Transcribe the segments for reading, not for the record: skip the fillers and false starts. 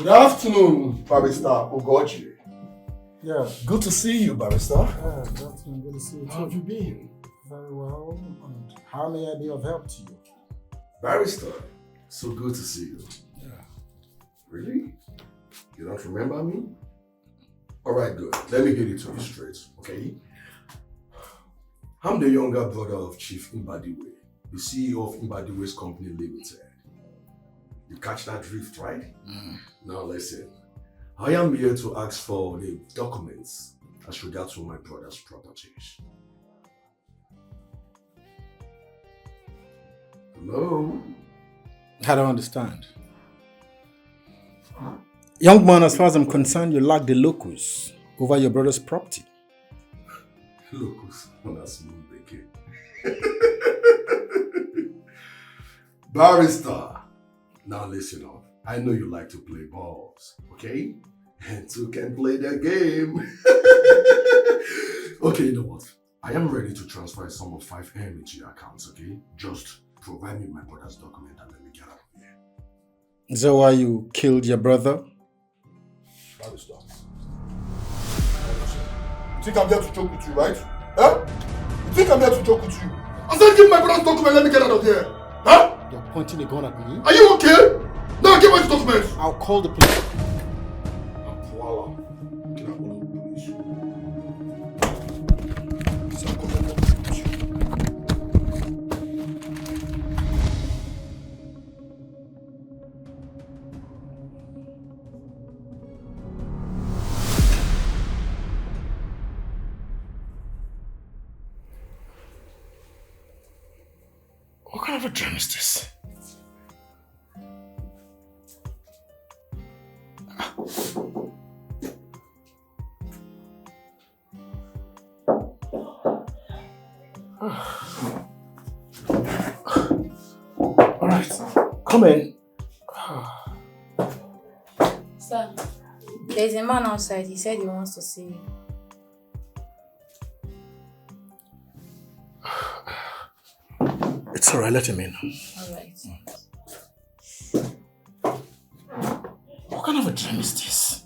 Good afternoon, Barrister Ugochi. Yeah. Good to see you, Barrister. Yeah, good afternoon. Good to see you too. How have you been? Very well. And how may I be of help to you? Barrister, so good to see you. Yeah. Really? You don't remember me? Alright, good. Let me get it to you straight, okay? I'm the younger brother of Chief Mbadiwe, the CEO of Mbadiwe's Company Limited. You catch that drift, right? Now listen. I am here to ask for the documents as regards to my brother's properties. Hello? I don't understand. Young man, as far as I'm concerned, you lack the locus over your brother's property. Locus on a smooth bacon. Barrister, now listen up. I know you like to play balls, okay? And two can play their game. Okay, you know what? I am ready to transfer a sum of 5M into your accounts, okay? Just provide me my brother's document and let me get out of here. Is that why you killed your brother? Barrister. You think I'm here to joke with you, right? Huh? You think I'm here to joke with you? I said give my brother's document and let me get out of here. Huh? You're pointing a gun at me? Are you okay? Now give me the documents. I'll call the police. Voila. You can call the police. What kind of a dream is this? Alright, come in. Sir, there's a man outside. He said he wants to see you. It's alright, let him in. Alright. What kind of a dream is this?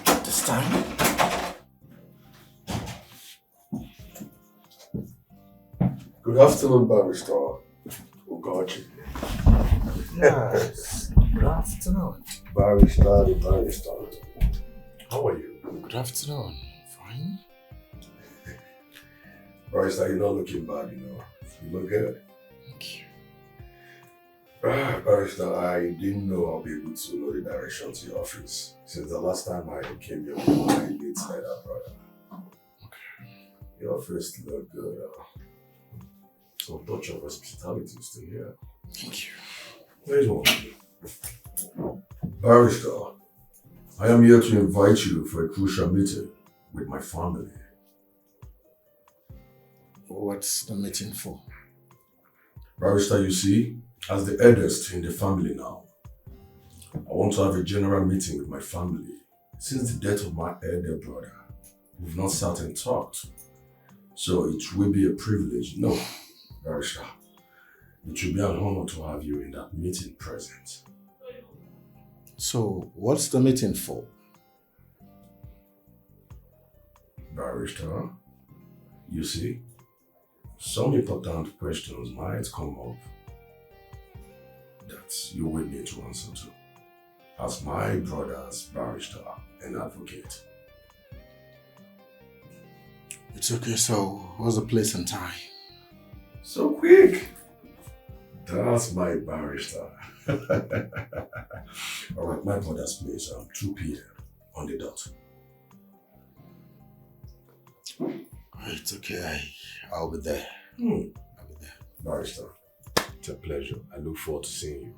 This time? Good afternoon, Barrister Ugochi. Yes. Good afternoon. Barrister. How are you? Good afternoon. Fine. Barrister, you're not looking bad, you know. You look good. Thank you. Barrister, I didn't know I'll be able to know the direction to your office since the last time I came here with my late brother. Okay. Your office look good. Some touch of hospitality is still here. Thank you. There's one. Barrister, I am here to invite you for a crucial meeting with my family. What's the meeting for? Barrister, you see, as the eldest in the family now, I want to have a general meeting with my family. Since the death of my elder brother, we've not sat and talked. So it will be a privilege. No, Barrister, it will be an honor to have you in that meeting present. So, what's the meeting for? Barrister, you see, some important questions might come up that you will need to answer to, as my brother's barrister and advocate. It's okay, so what's the place and time? So quick! That's my barrister. Alright, my brother's place, 2 p.m. on the dot. It's okay, I'll be there. I'll be there. Barrister, it's a pleasure. I look forward to seeing you.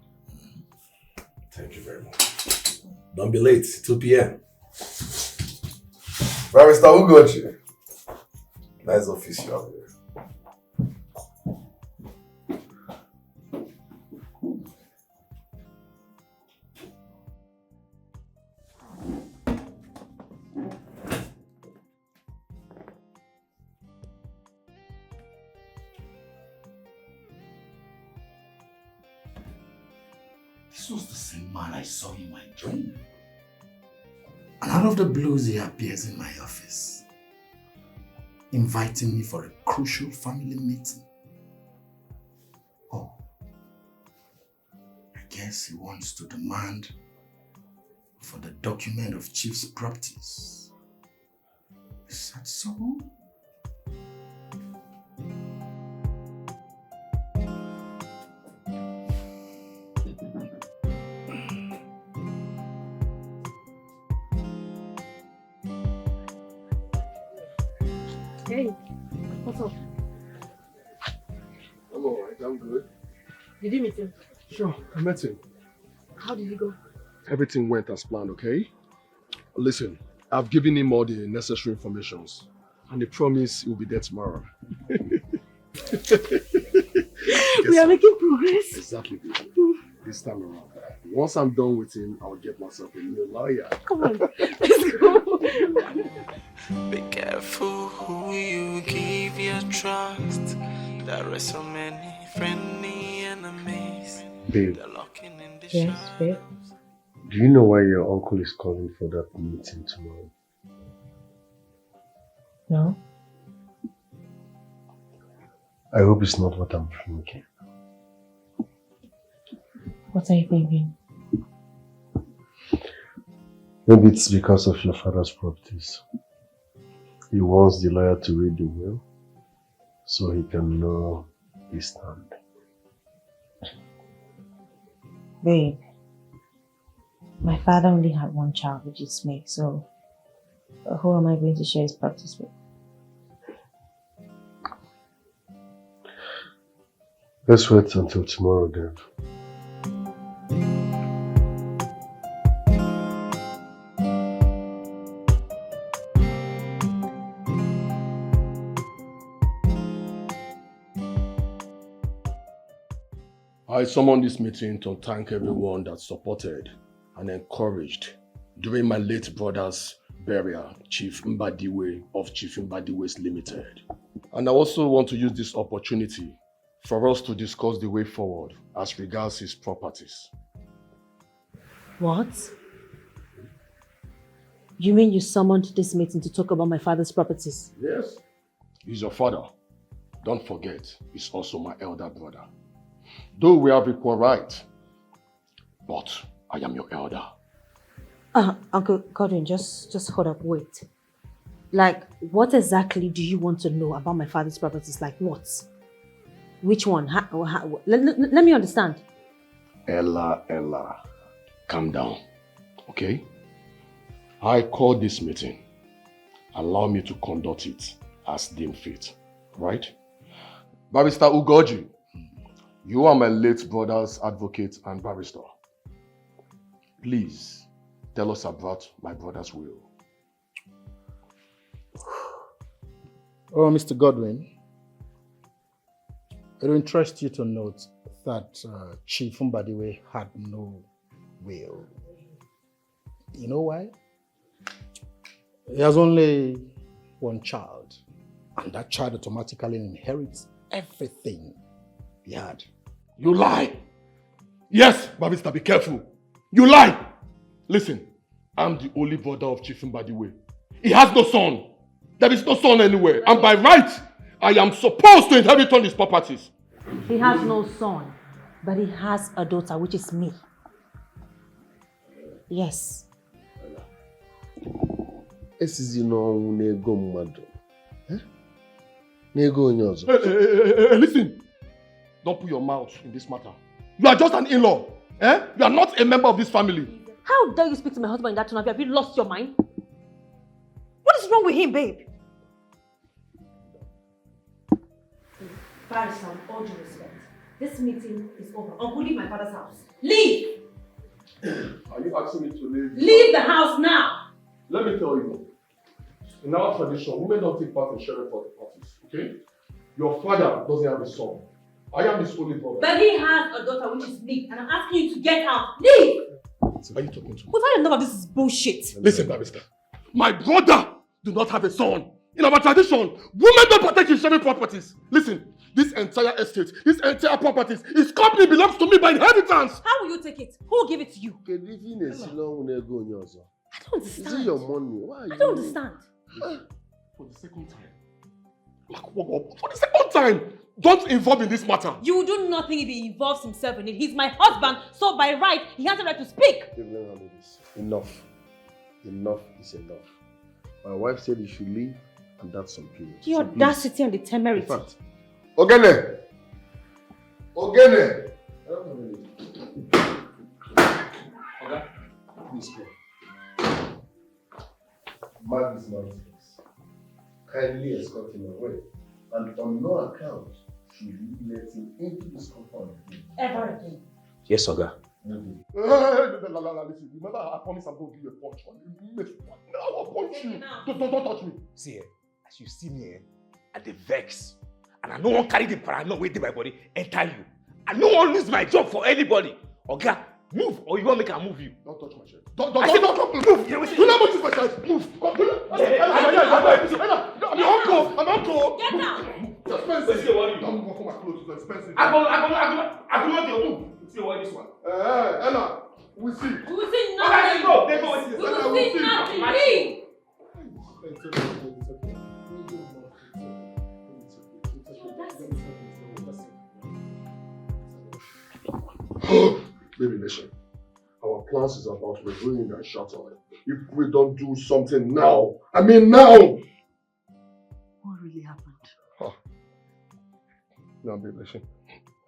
Thank you very much. Don't be late, 2 p.m. Barrister, who got you? Nice office you have here. This was the same man I saw in my dream. And out of the blues, he appears in my office, inviting me for a crucial family meeting. Oh, I guess he wants to demand for the document of Chief's properties. Is that so? Hey, what's up? I'm alright, I'm good. Did you meet him? Sure, I met him. How did he go? Everything went as planned, okay? Listen, I've given him all the necessary informations. And he promised he will be there tomorrow. We are making progress. Exactly. This time around. Once I'm done with him, I'll get myself a new lawyer. Come on, let's go. Be careful who you give your trust. There are so many friendly enemies. Babe. They're looking in the Yes, babe. shadows. Do you know why your uncle is calling for that meeting tomorrow? No. I hope it's not what I'm thinking. What are you thinking? Maybe it's because of your father's properties. He wants the lawyer to read the will so he can know his stand. Babe, my father only had one child, which is me, so who am I going to share his practice with? Let's wait until tomorrow then. I summoned this meeting to thank everyone that supported and encouraged during my late brother's burial, Chief Mbadiwe of Chief Mbadiwe's Limited. And I also want to use this opportunity for us to discuss the way forward as regards his properties. What? You mean you summoned this meeting to talk about my father's properties? Yes. He's your father. Don't forget, he's also my elder brother. Though we have equal right, but I am your elder. Uncle Godwin, just hold up, wait. Like, what exactly do you want to know about my father's properties? Like what? Which one? Let me understand. Ella, calm down, okay? I called this meeting. Allow me to conduct it as deemed fit, right? Barrister Ugoji, you are my late brother's advocate and barrister. Please, tell us about my brother's will. Oh, Mr. Godwin, it will interest you to note that Chief Mbadiwe had no will. You know why? He has only one child, and that child automatically inherits everything he had. You lie! Yes, barrister, be careful. You lie! Listen, I'm the only brother of Chief Mbadiwe. He has no son. There is no son anywhere. And by right, I am supposed to inherit all his properties. He has no son, but he has a daughter, which is me. Yes. Esizi n'ọnwụ n'ego mmadụ. N'ego onye ọzọ. Hey, listen. Don't put your mouth in this matter. You are just an in-law. You are not a member of this family. How dare you speak to my husband in that tone? Have you lost your mind? What is wrong with him, babe? Barrister, with all due respect, this meeting is over. Uncle, leave my father's house. Leave! Are you asking me to leave? Leave the house now! Let me tell you. In our tradition, women don't take part in sharing for the parties, okay? Your father doesn't have a son. I am his only brother. But he has a daughter, which is me, and I'm asking you to get out. Leave! Are you talking to me? We've had enough of this bullshit. Listen, barrister. My brother do not have a son. In our tradition, women don't protect his sharing properties. Listen, This entire estate, this entire properties, his company belongs to me by inheritance. How will you take it? Who will give it to you? Okay, living a long go on yours. I don't understand. Is it your money? Why are you? I don't understand. For the second time. For the second time, don't involve in this matter. You will do nothing if he involves himself in it. He's my husband, so by right, he has the right to speak. Enough. Enough is enough. My wife said you should leave, and that's some period. The audacity and the temerity. In fact, Ogene! Ogene! Okay. Please go. Mark this nonsense. Kindly escort him away. And on no account should you let him into this compound again. Ever again. Yes, Oga. Listen, remember I promised I'm going to give you a punch. Now I'll punch you. Don't touch me. See, as you see me, I dey vex. And I no one carry the paranoia with my body enter you. I no one lose my job for anybody. Oga, move or you want make I move you. Don't touch my shirt. Don't move. Do not move my shirt. Move. I'm uncle. Get down. It's expensive. Don't move for my clothes. It's expensive. I go not your move. See what this one. Anna, we see. We will see nothing. They go. We will see nothing. Leave. Baby, listen. Our plans is about revealing that shutter. If we don't do something now, I mean now. What really happened? Now, baby, listen.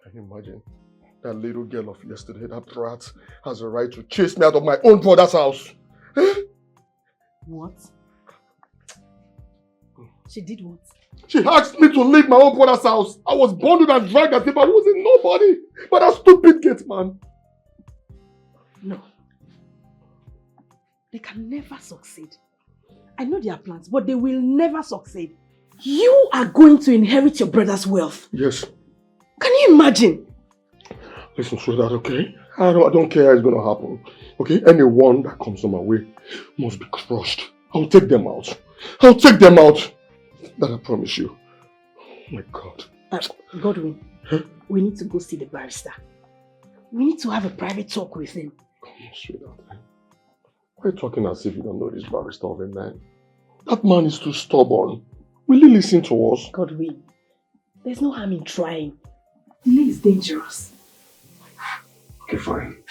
Can you imagine? That little girl of yesterday, that rat, has a right to chase me out of my own brother's house. What? She did what? She asked me to leave my own brother's house. I was bundled and dragged as if I wasn't nobody. But that stupid gate man. No. They can never succeed. I know their plans, but they will never succeed. You are going to inherit your brother's wealth. Yes. Can you imagine? Listen, sweetheart, okay? I don't care how it's going to happen. Okay? Anyone that comes on my way must be crushed. I'll take them out. I'll take them out. That I promise you. Oh my God. Godwin, we need to go see the barrister. We need to have a private talk with him. Come on, sweetheart. Why are you talking as if you don't know this barrister of a man? That man is too stubborn. Will he listen to us? Godwin, there's no harm in trying. Delay is dangerous. Okay, fine.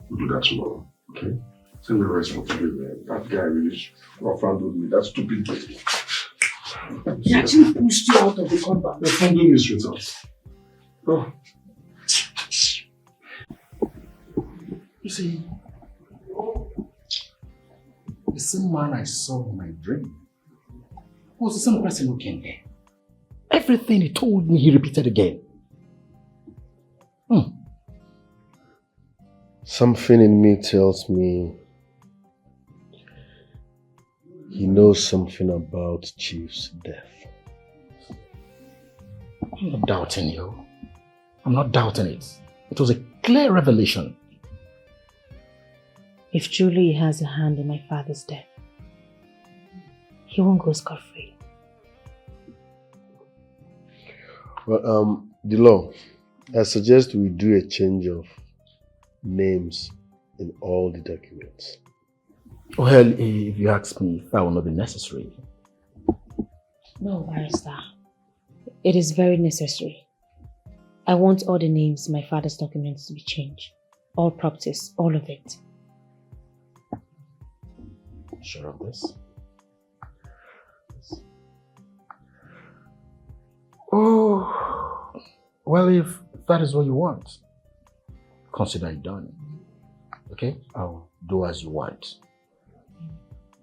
We'll do that tomorrow, okay? Send me rest for today, man. That guy really rough-handled me. That stupid guy. He actually pushed you out of the compound. They're funding me sweetheart. Oh. You see, the same man I saw in my dream was the same person who came here. Everything he told me, he repeated again. Something in me tells me he knows something about Chief's death. I'm not doubting you. I'm not doubting it. It was a clear revelation. If Julie has a hand in my father's death, he won't go scot-free. Well, the law, I suggest we do a change of names in all the documents. Well, if you ask me, that will not be necessary. No, barrister. It is very necessary. I want all the names in my father's documents to be changed. All properties, all of it. Sure of this? Oh, well, if that is what you want, consider it done. Okay? I'll do as you want.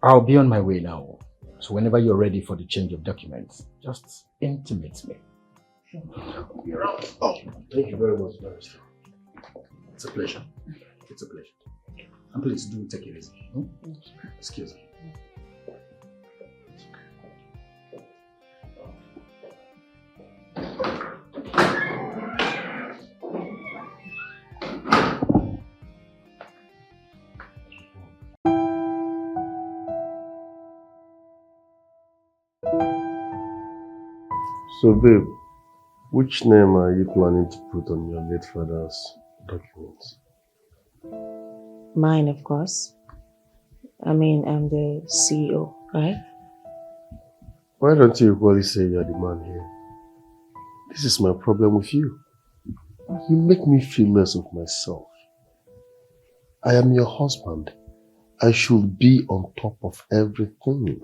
I'll be on my way now. So whenever you're ready for the change of documents, just intimate me. I'll be around. Oh, thank you very much, Barrister. It's a pleasure. It's a pleasure. And please do take it easy. Excuse me. So, babe, Which name are you planning to put on your late father's documents? Mine, of course. I mean, I'm the CEO, right? Why don't you equally say you're the man here? This is my problem with you. You make me feel less of myself. I am your husband. I should be on top of everything.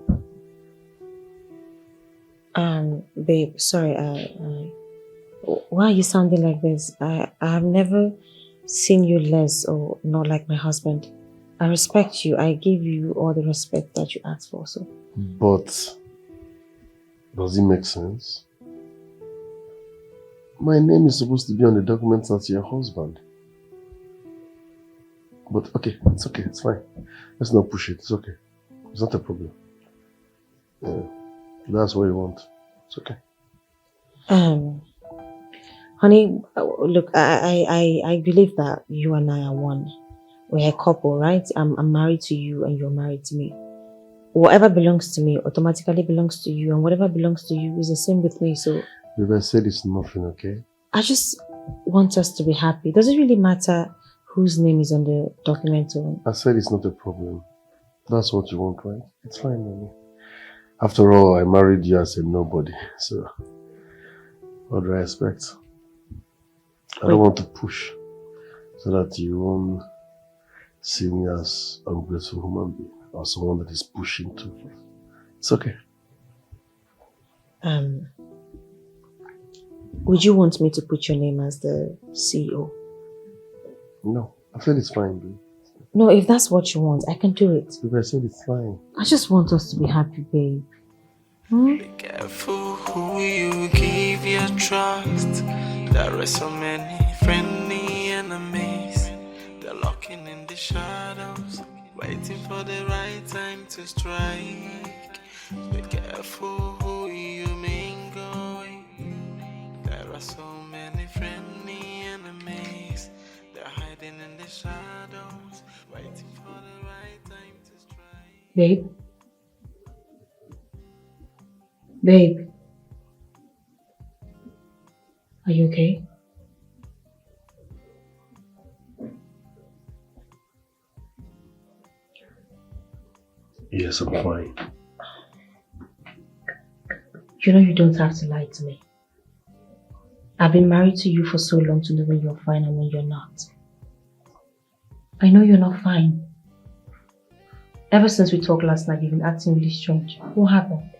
Babe, sorry, why are you sounding like this? I have never seen you less or not like my husband. I respect you. I give you all the respect that you asked for, so. But, does it make sense? My name is supposed to be on the documents as your husband. But okay, it's fine. Let's not push it, it's okay. It's not a problem. Yeah, that's what you want. It's okay. Honey, look, I believe that you and I are one. We're a couple, right? I'm married to you and you're married to me. Whatever belongs to me automatically belongs to you, and whatever belongs to you is the same with me, so... If I said it's nothing, okay? I just want us to be happy. Does it really matter whose name is on the document? Or... I said it's not a problem. That's what you want, right? It's fine, mommy. After all, I married you as a nobody, so... What do I expect? I don't want to push so that you won't see me as an ungrateful human being or someone that is pushing too far. It's okay. Would you want me to put your name as the CEO? No, I said it's fine, babe. No, if that's what you want, I can do it. If I said it's fine. I just want us to be happy, babe. Be careful who you give your trust. There are so many friendly enemies. They're lurking in the shadows, waiting for the right time to strike. Be careful who you mingle with. There are so many friendly enemies. They're hiding in the shadows, waiting for the right time to strike. Babe? Babe? Are you okay? Yes, I'm fine. You know you don't have to lie to me. I've been married to you for so long to know when you're fine and when you're not. I know you're not fine. Ever since we talked last night, you've been acting really strange. What happened?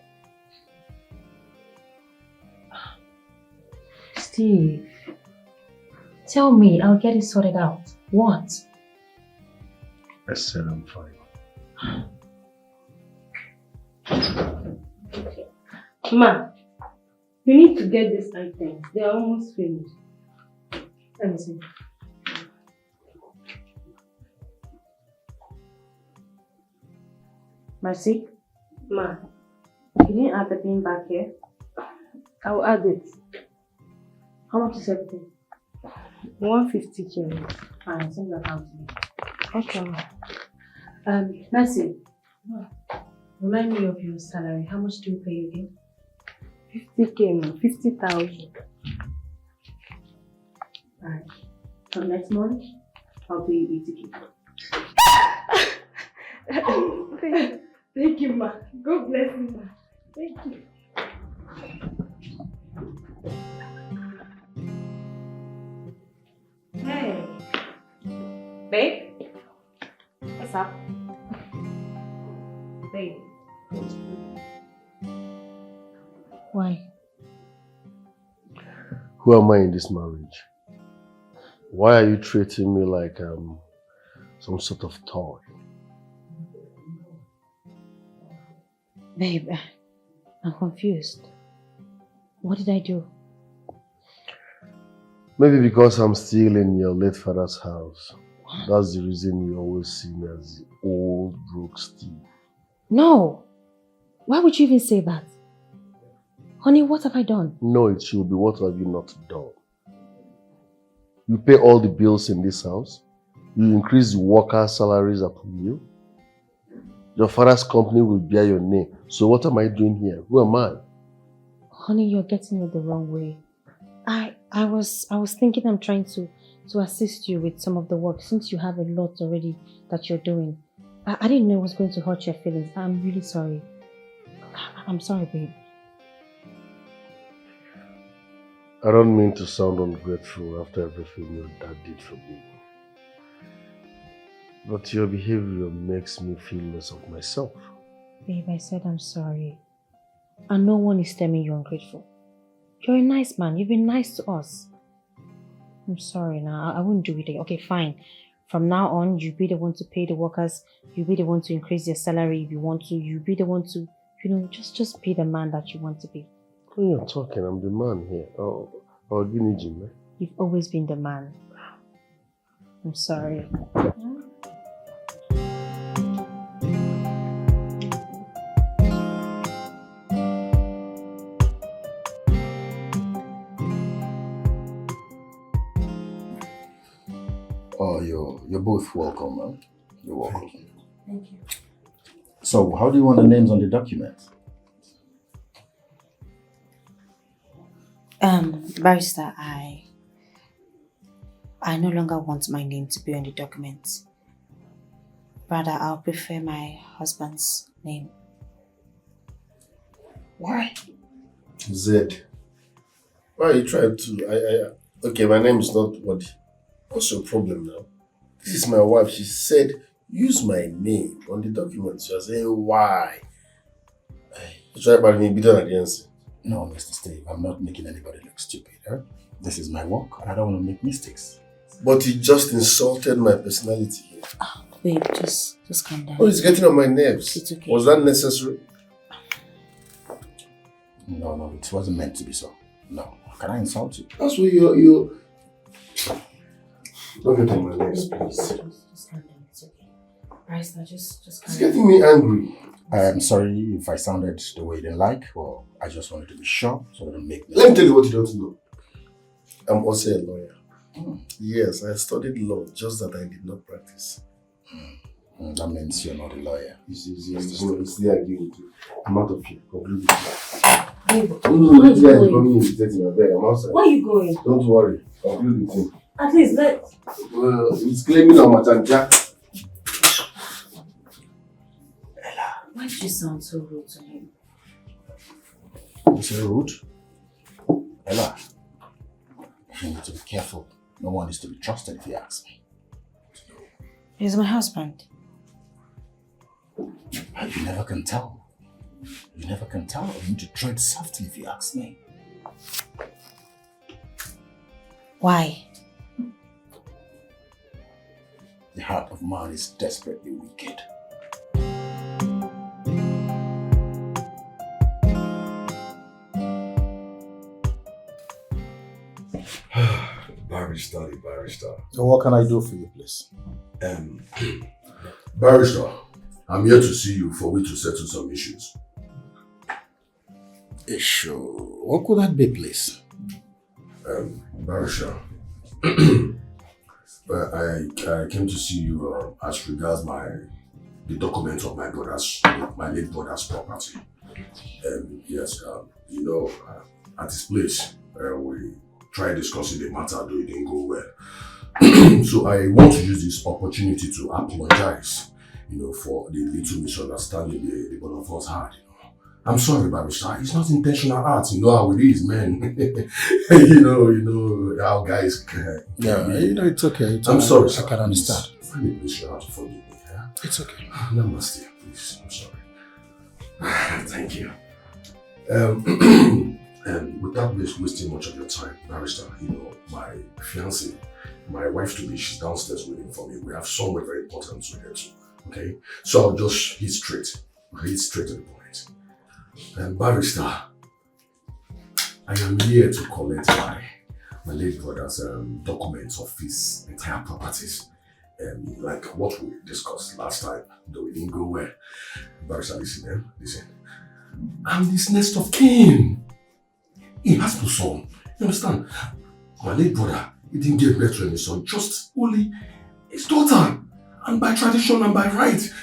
Steve, tell me, I'll get it sorted out. What? I said I'm fine. Ma, you need to get these items. They are almost finished. Let me see. Mercy? Ma, you didn't add the bin back here? I will add it. How much is everything? 150 k. Fine, send your account to me. Okay. Mercy. Remind me of your salary. How much do you pay again? 50k, 50,000. Alright. So next month, I'll pay you 80k. Thank you, ma. God bless you, ma. Thank you. Hey. Babe? What's up? Babe. Why? Who am I in this marriage? Why are you treating me like some sort of toy? Babe, I'm confused. What did I do? Maybe because I'm still in your late father's house. That's the reason you always see me as the old broke Steve. No! Why would you even say that? Honey, what have I done? No, it should be what have you not done. You pay all the bills in this house. You increase the workers' salaries upon you. Your father's company will bear your name. So what am I doing here? Who am I? Honey, you're getting it the wrong way. I was thinking I'm trying to assist you with some of the work since you have a lot already that you're doing. I didn't know it was going to hurt your feelings. I'm really sorry. I'm sorry, babe. I don't mean to sound ungrateful after everything your dad did for me. But your behavior makes me feel less of myself. Babe, I said I'm sorry. And no one is telling you ungrateful. You're a nice man. You've been nice to us. I'm sorry now. I wouldn't do it again. Okay, fine. From now on, you be the one to pay the workers. You be the one to increase their salary if you want to. You be the one to, just be the man that you want to be. When you're talking, I'm the man here. Oh, Guinea Jim. You've always been the man. I'm sorry. Oh, you're both welcome, man. You're welcome. Thank you. So, how do you want the names on the document? Barrister, I no longer want my name to be on the document. Rather, I'll prefer my husband's name. Why? Zed. Why are you trying to... Okay, my name is not what... What's your problem now? This is my wife. She said, use my name on the documents. You're saying, why? You try to me better at the answer. No, Mr. Steve, I'm not making anybody look stupid. Huh? This is my work, and I don't want to make mistakes. But you just insulted my personality here. Oh, babe, just calm down. Oh, it's getting on my nerves. It's okay. Was that necessary? No, it wasn't meant to be so. No, can I insult you? That's what you... Don't get on my nerves, please. Just calm down. It's okay. Barrister, just calm It's down. getting me angry. I'm sorry if I sounded the way you didn't like, or I just wanted to be sure so I don't make mistakes. Let me tell you what you don't know. I'm also a lawyer. Yes, I studied law, just that I did not practice. That means you're not a lawyer. It's there again. I'm out of here. Conclude with Babe, no, this guy is coming in irritating my bed. I'm outside. where are you going? Don't worry. Conclude with him. At least let's... Well, he's claiming how much I'm Jack. Why did you sound so rude to him? You say rude? Ella, you need to be careful. No one is to be trusted if you ask me. He's my husband. You never can tell. You never can tell. You need to tread softly if you ask me. Why? The heart of man is desperately wicked. Barrister. So what can I do for you, please? Barrister, I'm here to see you for we to settle some issues. Issue? What could that be, please? Barrister, I came to see you as regards the documents of my late brother's property. Yes, at his place, we tried discussing the matter, though it didn't go well. So I want to use this opportunity to apologize, for the little misunderstanding the both of us had. I'm sorry, Barrister. It's not intentional art. You know how it is, man. you know how guys can. Yeah, it's okay. I'm sorry, I can understand. Finally, please, you have to forgive me. Yeah? It's okay. Namaste, please. I'm sorry. Thank you. Without wasting much of your time, Barrister, my fiancée, my wife to be, she's downstairs waiting for me. We have somewhere very important to get to. Okay? So I'll just hit straight to the point. Barrister, I am here to collect my late brother's documents of his entire properties. Like what we discussed last time, though it didn't go well. Barrister, listen. I'm this next of kin. He has no son. You understand? My late brother, he didn't give birth to any son, just only his daughter. And by tradition and by right,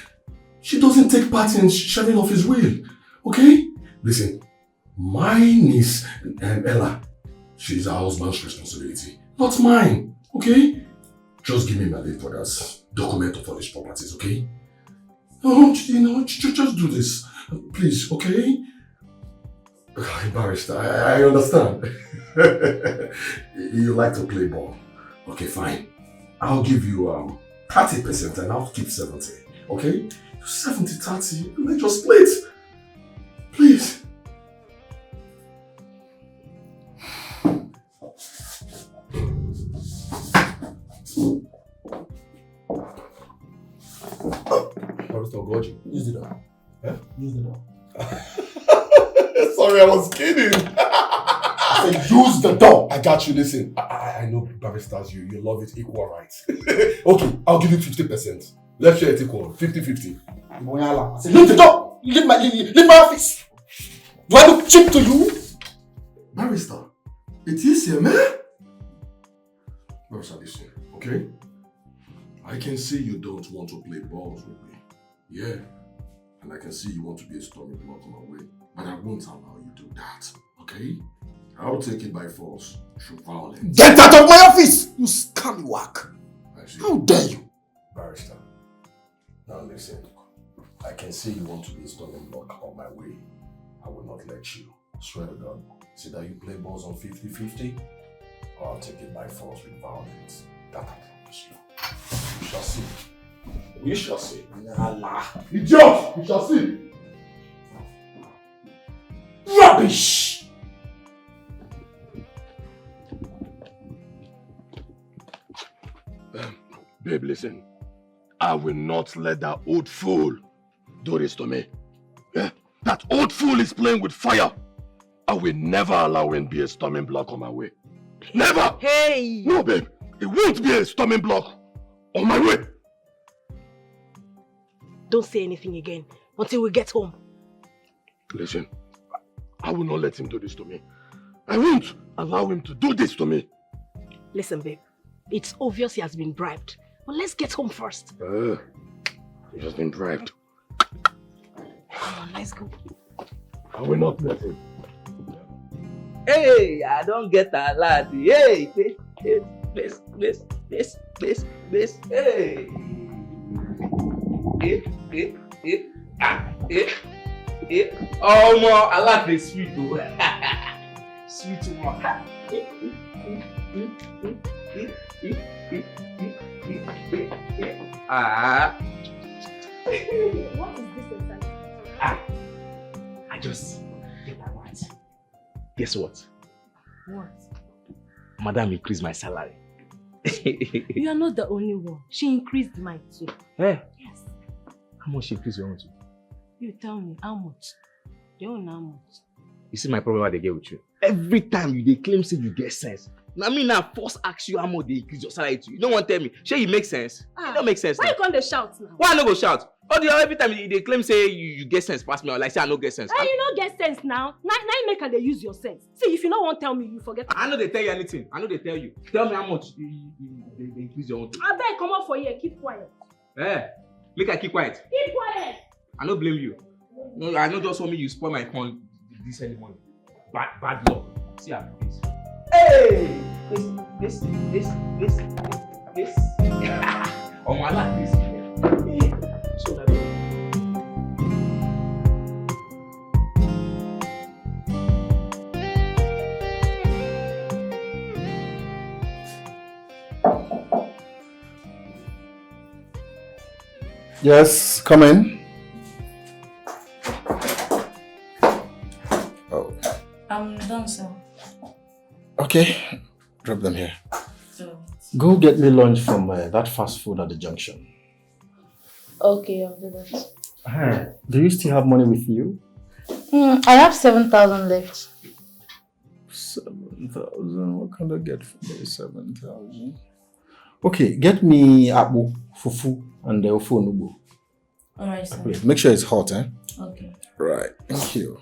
she doesn't take part in sharing of his will. Okay? Listen, my niece, Ella, She's her husband's responsibility, not mine, okay? Just give me my late brother's document of all his properties, okay? No, just do this, please, okay? Barrister, I understand. You like to play ball. Okay, fine. I'll give you 30% and I'll keep 70, okay? 70-30, let's just split. Please. Barrister Ogoji, use the door. Yeah? Use the door. Sorry, I was kidding. I said use the door. I got you, listen. I know barristers, you love it equal rights. Okay, I'll give you 50%. Let's share it equal, 50-50. I said, leave the door! Leave my office! Do I look cheap to you? Barrister, it is here, man. Barrister, listen, okay? I can see you don't want to play balls with me. Yeah. And I can see you want to be a stormy block on my way. But I won't allow you to do that, okay? I'll take it by force, through violence. Get out of my office! You scallywag! How dare you? Barrister, now listen. I can see you want to be a storming block on my way. I will not let you. Swear to God. See that you play balls on 50-50, or I'll take it by force with violence. That I promise you. You shall see. We shall see. Allah. Idiot! You shall see. Rubbish! Babe, listen. I will not let that old fool do this to me. Yeah? That old fool is playing with fire. I will never allow him be a storming block on my way. Never! Hey! No, babe. It won't be a storming block on my way. Don't say anything again until we get home. Listen, I will not let him do this to me. I won't allow him to do this to me. Listen, babe. It's obvious he has been bribed. But let's get home first. He has been bribed. Come on, let's go. I will not let him. Hey, I don't get a lot. Hey, this. Hey. Oh, more. I like this sweet, though. Sweet one. What is this exactly? I just get that right. Guess what? What? Madam increased my salary. You are not the only one. She increased mine too. Hey. Yes. How much she increased your own too? You tell me how much? You don't know how much. You see my problem what they get with you? Every time you they claim say you get sense. Now me now force ask you how much they increase your salary to. You don't want to tell me. Sure you make sense? It don't make sense. Why you can't shout now? Why I no go shout? Every time they claim say you get sense pass me or like say I no get sense. Hey, you don't get sense now. Now you make they use your sense. See, if you don't want to tell me, you forget. I know they tell you anything. I know they tell you. Tell me how much they increase your own to. I beg, come out for here. Keep quiet. Eh, make I keep quiet. Keep quiet. I no blame you. No, I know just for me you spoil my phone this early morning. Bad luck. See how it is. Hey! This. Oh my God, this. So that. Yes, come in. Oh. I'm done, sir. Okay, drop them here. So. Go get me lunch from that fast food at the junction. Okay, I'll do that. Do you still have money with you? I have 7,000 left. 7,000? What can I get for me? 7,000. Okay, get me abu, fufu, and the ofu nubu. Alright, sir. Please, make sure it's hot, eh? Okay. Right, thank you.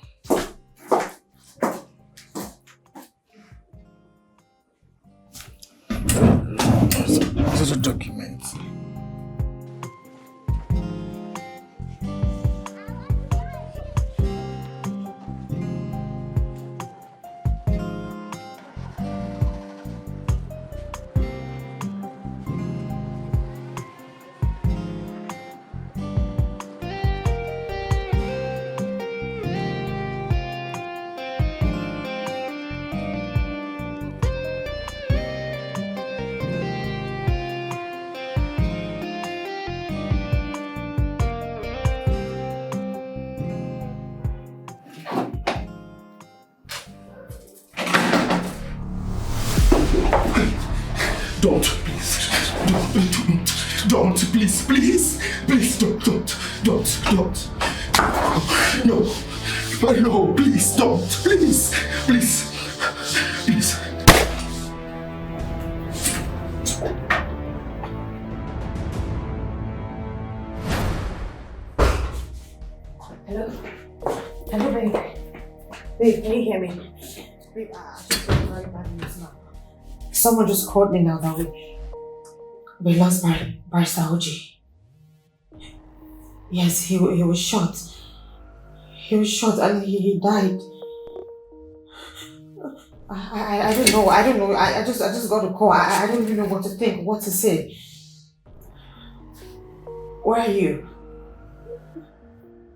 This is a document. Don't, please. Don't, please, please. Please, don't. No, please, don't. Please. Hello, babe. Babe, can you hear me? Babe, I just got very bad news now. Someone just called me now that we lost Barrister Oji. Yes, he was shot. He was shot and he died. I don't know. I just got a call. I don't even know what to think, what to say. Where are you?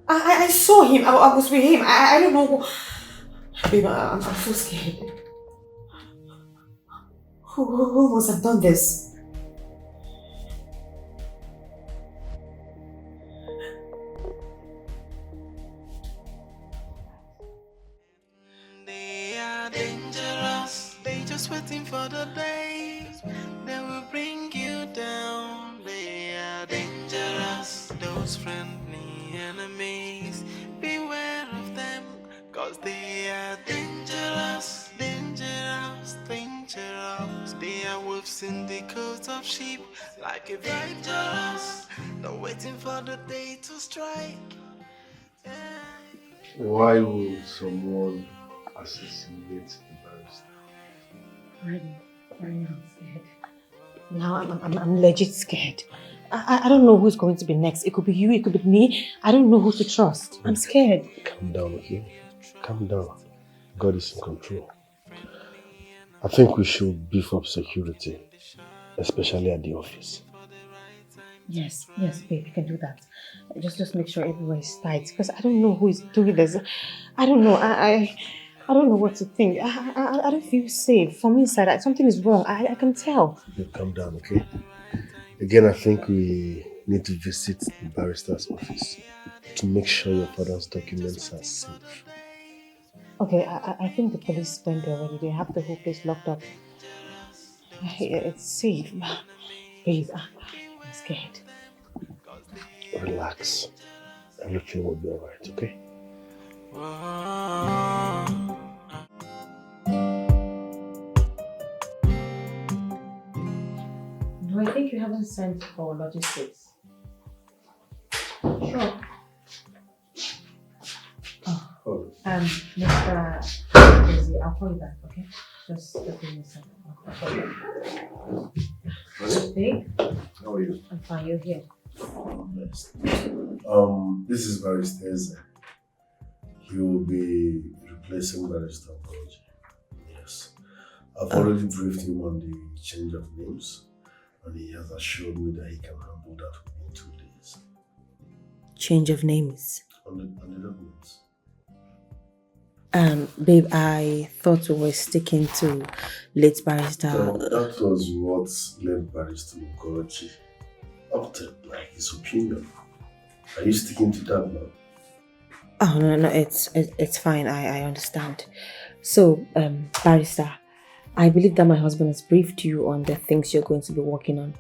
I saw him. I was with him. I don't know. Babe, I'm so scared. Who must have done this? They are dangerous. They just waiting for the day they will bring you down. They are dangerous. Those friendly enemies, beware of them, 'cause they are dangerous. They are wolves in the coat of sheep, like a dangerous. They're waiting for the day to strike. Why would someone assassinate the barrister? I'm scared. Now I'm legit scared. I don't know who's going to be next. It could be you, it could be me. I don't know who to trust. I'm scared. Calm down, okay? Calm down. God is in control. I think we should beef up security, especially at the office. Yes, babe, you can do that. Just make sure everywhere is tight, because I don't know who is doing this. I don't know. I don't know what to think. I don't feel safe. From inside, something is wrong. I can tell. You calm down, okay? Again, I think we need to visit the barrister's office to make sure your father's documents are safe. Okay, I think the police went there already. They have the whole place locked up. It's safe. Babe, I'm scared. Relax. Everything will be alright, okay? No, I think you haven't sent for logistics. Sure. Oh. Mr. Daisy, I'll call you back, okay? Just give me a second. I'll call you back. Babe? How are you? I'm fine, you're here. Yes. This is Barrister Eze. He will be replacing Barrister Oji. Yes. I've already briefed him on the change of names, and he has assured me that he can handle that within 2 days. Change of names? On the documents. Babe, I thought we were sticking to late Barrister. No, that was what led Barrister Oji opted, like his opinion. Are you sticking to that now? Oh, no, it's fine. I understand. So, Barrister, I believe that my husband has briefed you on the things you're going to be working on.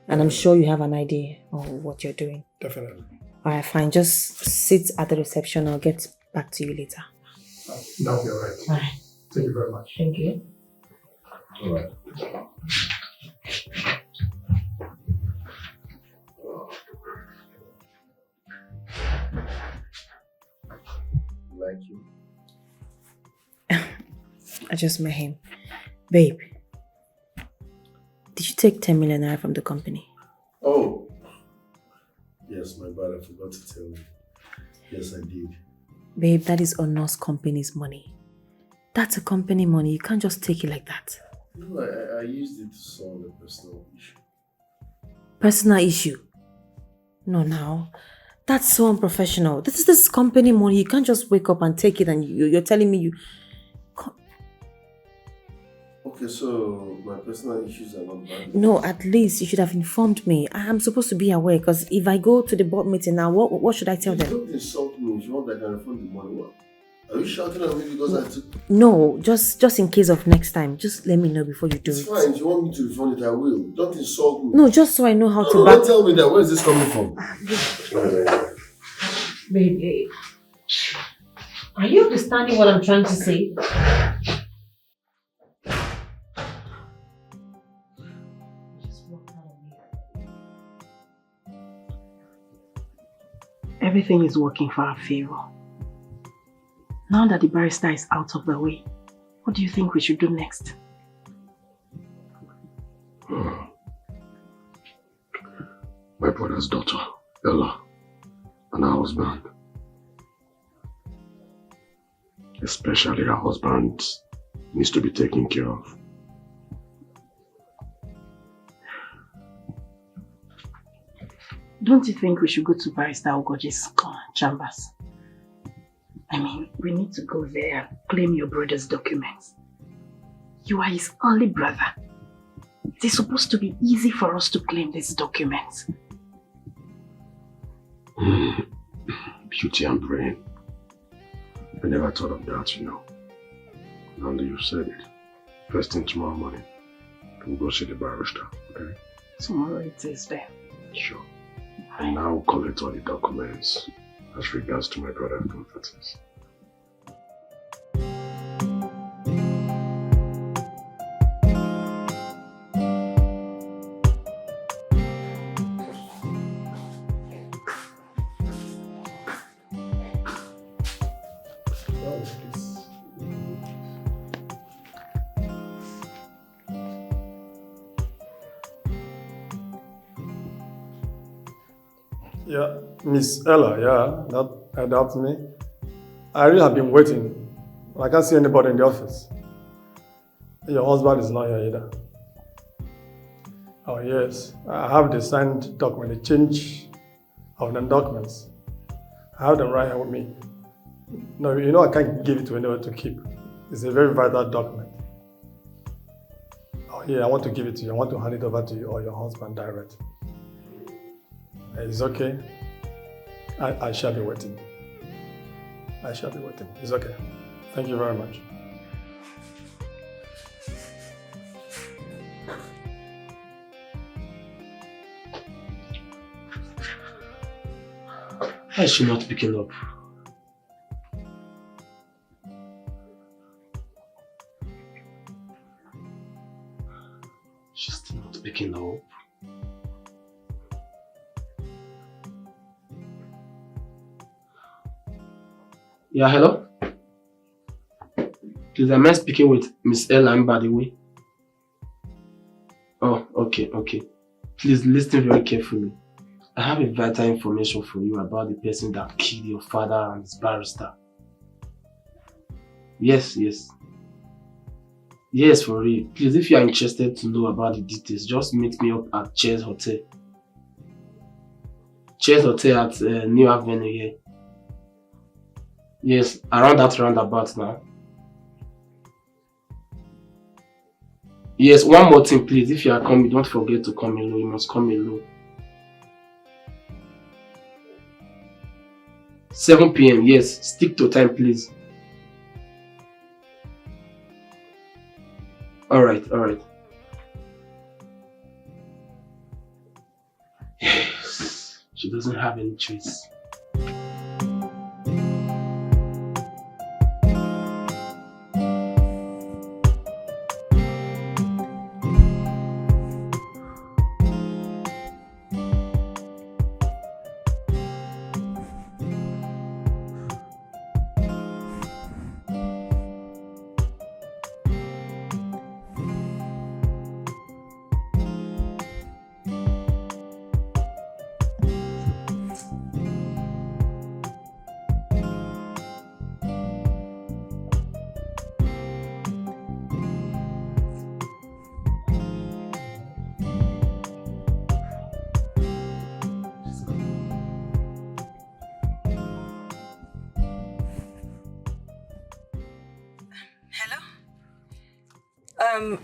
And I'm sure you have an idea of what you're doing. Definitely. Alright, fine. Just sit at the reception. I'll get back to you later. That'll be alright. Alright. Thank you very much. Thank you. Alright. Like you? I just met him. Babe, did you take 10 million naira from the company? Oh. Yes, my bad. I forgot to tell you. Yes, I did. Babe, that is Honor's company's money. That's a company money. You can't just take it like that. No, I used it to solve a personal issue. Personal issue? No, now. That's so unprofessional. This is company money. You can't just wake up and take it and you're telling me you... Okay, so my personal issues are not bad. No, at least you should have informed me. I'm supposed to be aware, because if I go to the board meeting now, what should I tell them? Don't insult me. If you want, I can refund the money. What? Are you shouting at me because I took... No, just in case of next time. Just let me know before you do It's it. fine. If you want me to refund it, I will. Don't insult me. No, just so I know how to don't tell me that. Where is this coming from? Baby, are you understanding what I'm trying to say? Everything is working for our favor. Now that the barrister is out of the way, what do you think we should do next? My brother's daughter, Ella, and her husband. Especially her husband needs to be taken care of. Don't you think we should go to Barrister Ogoji's chambers? I mean, we need to go there and claim your brother's documents. You are his only brother. It is supposed to be easy for us to claim these documents. Beauty and brain. I never thought of that, you know. Now that you've said it. First thing tomorrow morning, we'll go see the barrister, okay? Tomorrow it is there. Sure. And now we'll collect all the documents as regards to my brother's properties. Yeah, Miss Ella, that's me. I really have been waiting. I can't see anybody in the office. Your husband is not here either. Oh yes, I have the signed document, the change of the documents. I have them right here with me. No, you know I can't give it to anyone to keep. It's a very vital document. Oh yeah, I want to give it to you. I want to hand it over to you or your husband direct. It's okay. I shall be waiting. I shall be waiting. It's okay. Thank you very much. Why is she not picking up? She's still not picking up. Yeah, hello? Please, am I speaking with Miss Ella, by the way? Oh, okay. Please listen very carefully. I have a vital information for you about the person that killed your father and his barrister. Yes. Yes, for real. Please, if you are interested to know about the details, just meet me up at Chairs Hotel. Chairs Hotel at New Avenue here. Yes, around that roundabout now. Yes, one more thing please. If you are coming, don't forget to come alone. You must come alone. 7 p.m. Yes, stick to time please. Alright. Yes, she doesn't have any choice.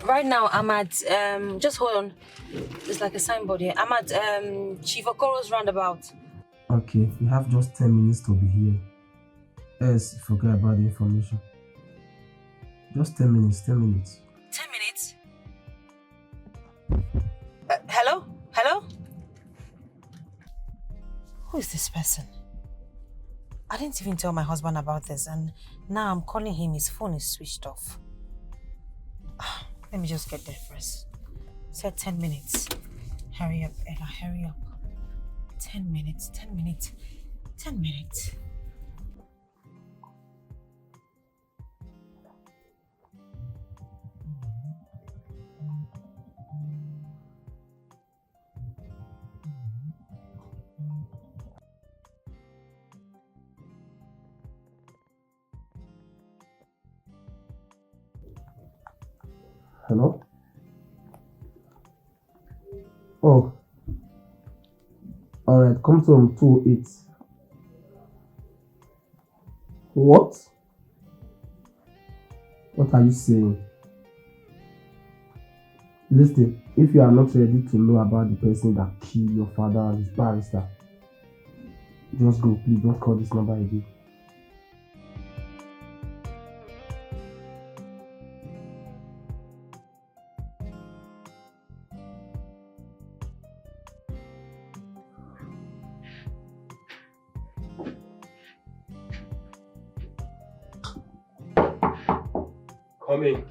Right now I'm at just hold on. It's like a signboard here. I'm at Chief Okoro's roundabout. Okay, you have just 10 minutes to be here. else forget about the information. Just 10 minutes, 10 minutes. 10 minutes? Hello? Hello? Who is this person? I didn't even tell my husband about this, and now I'm calling him. His phone is switched off. Let me just get there first. Said 10 minutes. Hurry up, Ella, hurry up. 10 minutes, 10 minutes, 10 minutes. Hello? Oh. Alright, come to room 208. What? What are you saying? Listen, if you are not ready to know about the person that killed your father and his barrister, just go, please don't call this number again. Come in.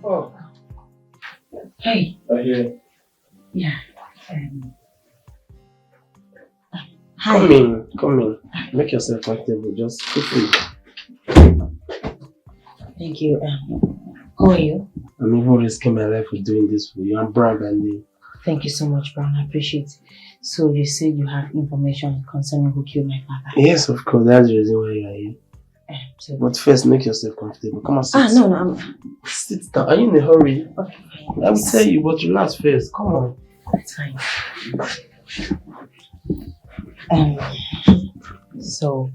Oh. Hey. Oh, yeah. Yeah. Hi. Come in. Make yourself comfortable. Just feel free. Thank you. Who are you? I'm even risking my life for doing this for you. I'm Brown Gandhi. Thank you so much, Brown. I appreciate it. So you said you have information concerning who killed my father? Yes, of course. That's the reason why you are here. But first, make yourself comfortable. Come on, sit. No. Sit down. Are you in a hurry? Okay. I will tell you, but relax first. Come on. That's fine. So,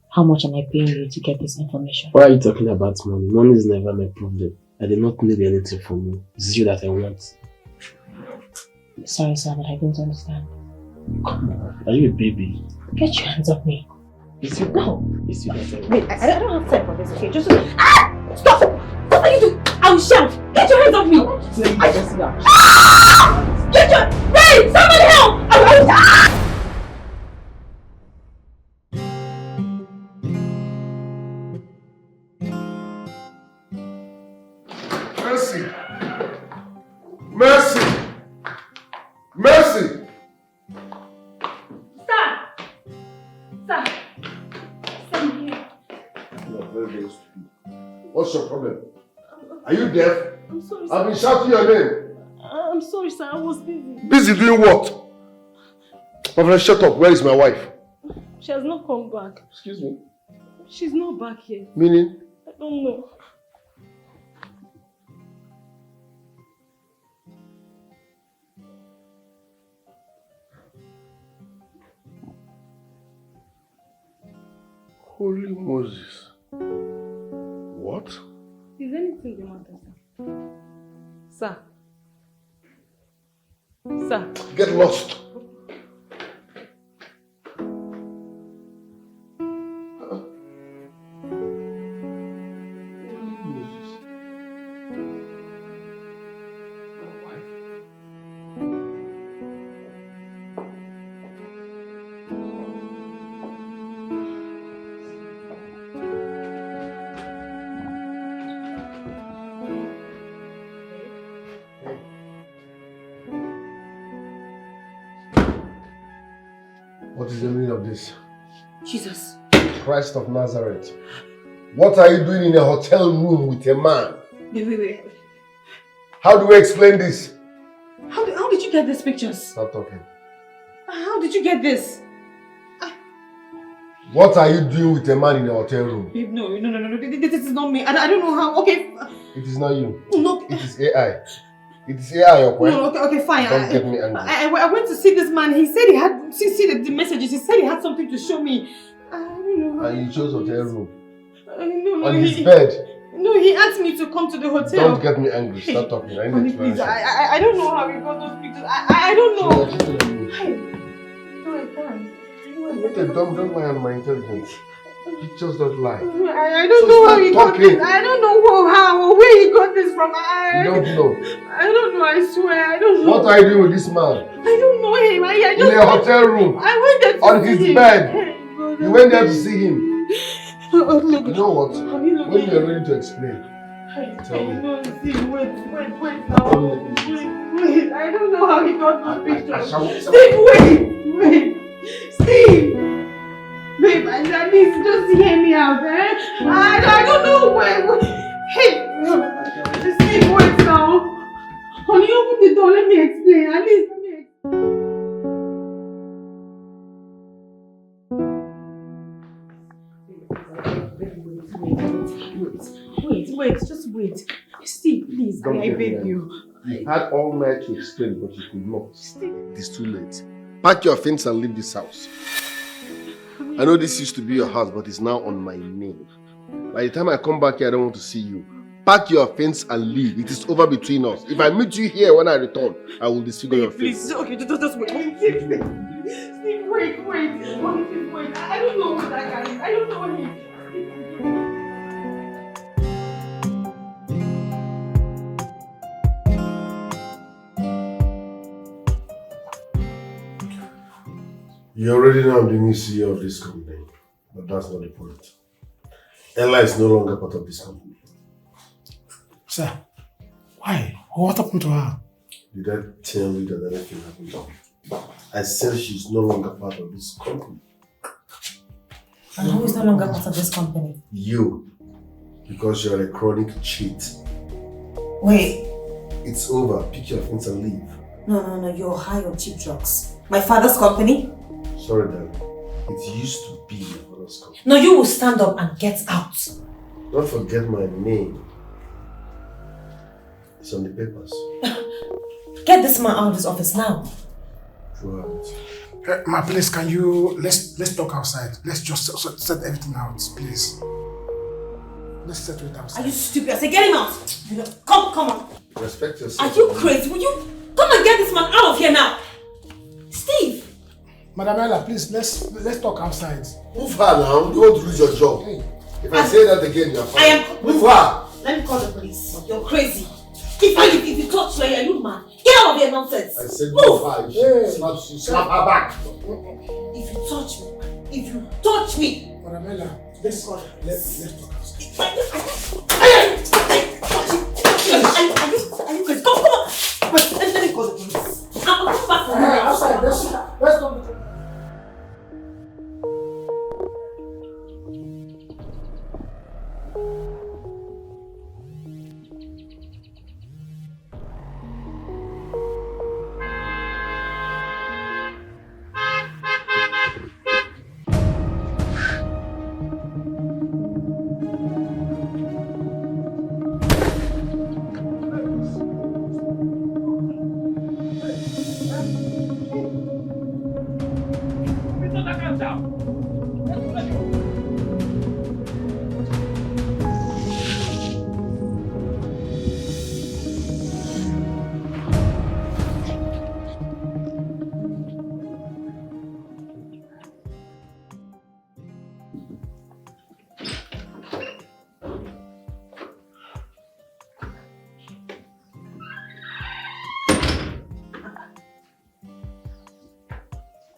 how much am I paying you to get this information? Why are you talking about money? Money is never my problem. I did not need anything from you. It's you that I want. Sorry, sir, but I don't understand. Come on. Are you a baby? Get your hands off me. It's you. No. It's you that I want. Wait, I don't have time for this, okay? Just... Ah! Stop! What are you doing? I will shout! Get your hands off me! Get your... Wait! Somebody help! Ah! Mercy! Mercy! Mercy! Sir! I'm here. You are very, very stupid. What's your problem? Are you deaf? I'm sorry, sir. I've been shouting your name. I'm sorry, sir. I was busy. Busy doing what? My friend, shut up. Where is my wife? She has not come back. Excuse me? She's not back yet. Meaning? I don't know. Holy Moses. What? Is anything the matter, sir? Sir? Get lost. What is the meaning of this? Jesus. Christ of Nazareth. What are you doing in a hotel room with a man? Wait. How do we explain this? How did you get these pictures? Stop talking. How did you get this? What are you doing with a man in a hotel room? Babe, no. This is not me. I don't know how. Okay. It is not you. No. It is AI. It is AI, okay? No, okay, fine. Don't get me angry. I went to see this man. He said he had... See the messages. He said he had something to show me. I don't know. And you chose hotel room. No, on his bed. No, he asked me to come to the hotel. Don't get me angry. Stop talking. I need Please, I don't know how he got those pictures. I don't know. So What a dumb, don't lie on my intelligence. Pictures don't lie. I don't know how he got this. I don't know how or where he got this from. You don't know. I don't know, I swear, I don't know. What are you doing with this man? I don't know him. I just in a hotel room. I went there to on see his him. bed. You went there to see him. You know what? When you're ready to explain, tell me. Wait now. Wait. I don't know how he got this picture. Steve, wait. Steve. Babe, at least just hear me out, eh? I don't know where. Hey, Steve, wait now. Honey, open the door. Let me explain. At least let me explain. Wait, just wait. Steve, please, I beg you. You had all night to explain, but you could not. It is too late. Pack your things and leave this house. I know this used to be your house, but it's now on my name. By the time I come back here, I don't want to see you. Pack your things and leave. It is over between us. If I meet you here when I return, I will disfigure your face. Please, okay, just wait. Steve, wait. Honestly, wait. I don't know what that guy is. I don't know what he is. You already know I'm the new CEO of this company, but that's not the point. Ella is no longer part of this company. Sir, why? What happened to her? Did I tell you that anything happened to her? I said she's no longer part of this company. And who is no longer part of this company? You. Because you're a chronic cheat. Wait. It's over. Pick your things and leave. No, you're high on cheap drugs. My father's company? Sorry, darling. It used to be your father's company. No, you will stand up and get out. Don't forget my name. It's on the papers. Get this man out of this office now. Right. Ma, please, can you... Let's talk outside. Let's just set everything out, please. Let's settle it outside. Are you stupid? I say get him out. Come on. Respect yourself. Are you crazy? Will you come and get this man out of here now? Steve! Madam Ella, please, let's talk outside. Move her now. You want to lose your job. Hey. If I say that again, you're fine. Move her. Let me call the police. You're crazy. If you touch her, are you mad? Get out of here, nonsense. I said move her. She slap her back. If you touch me. Madam Ella, let's talk outside. Are you crazy? Come on. Wait, let me call the police. I'll come back for you. Outside, let's talk.